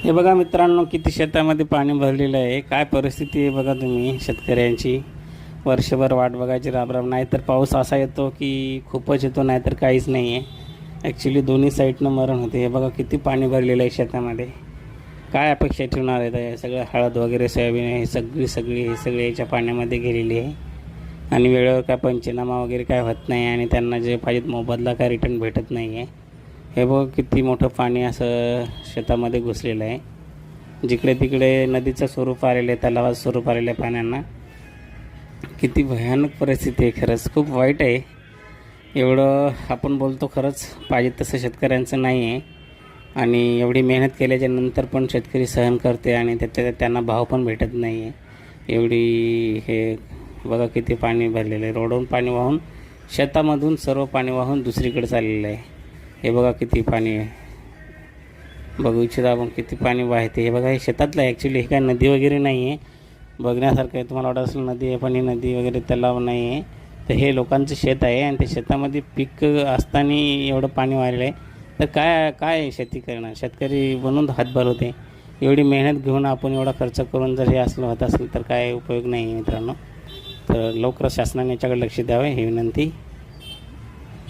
हे बघा मित्रांनो, किती शेतामध्ये पाणी भरलेलं आहे. काय परिस्थिती आहे बघा तुम्ही शेतकऱ्यांची. वर्षभर वाट बघायची राबराब. नाही तर पाऊस असा येतो की खूपच येतो, नाही तर काहीच नाही आहे. ॲक्च्युली दोन्ही साईडनं मरण होते. हे बघा किती पाणी भरलेलं आहे शेतामध्ये. काय अपेक्षा ठेवणार आहे? हे सगळं हळद वगैरे सोयाबीन हे सगळे याच्या पाण्यामध्ये गेलेली आहे. आणि वेळेवर काय पंचनामा वगैरे काय होत नाही आणि त्यांना जे पाहिजे मोबदला काय रिटर्न भेटत नाही आहे. हे बघ किती मोठं पाणी असं शेतामध्ये घुसलेलं आहे. जिकडे तिकडे नदीचं स्वरूप आलेलं आहे, तलावाचं स्वरूप आलेलं आहे पाण्यांना. किती भयानक परिस्थिती आहे. खरंच खूप वाईट आहे. एवढं आपण बोलतो, खरंच पाहिजे तसं शेतकऱ्यांचं नाही आहे. आणि एवढी मेहनत केल्याच्या नंतर पण शेतकरी सहन करते आणि त्यांना भाव पण भेटत नाही आहे. एवढी हे बघा किती पाणी भरलेलं आहे. रोडवरून पाणी वाहून, शेतामधून सर्व पाणी वाहून दुसरीकडे चाललेलं आहे. हे बघा किती पाणी आहे. बघू इच्छिता आपण किती पाणी वाहते. हे बघा हे शेतातलं आहे. ॲक्च्युली हे काय नदी वगैरे नाही आहे. बघण्यासारखं आहे. तुम्हाला वाटत असेल नदी आहे, पण ही नदी वगैरे तलाव नाही आहे. तर हे लोकांचं शेत आहे आणि ते शेतामध्ये पीक असताना एवढं पाणी वाहिलं आहे. तर काय शेती करणार? शेतकरी बनून हातभार होते. एवढी मेहनत घेऊन आपण एवढा खर्च करून जर हे असलं होत असेल तर काय उपयोग नाही आहे मित्रांनो. तर लवकर शासनाने याच्याकडे लक्ष द्यावे ही विनंती.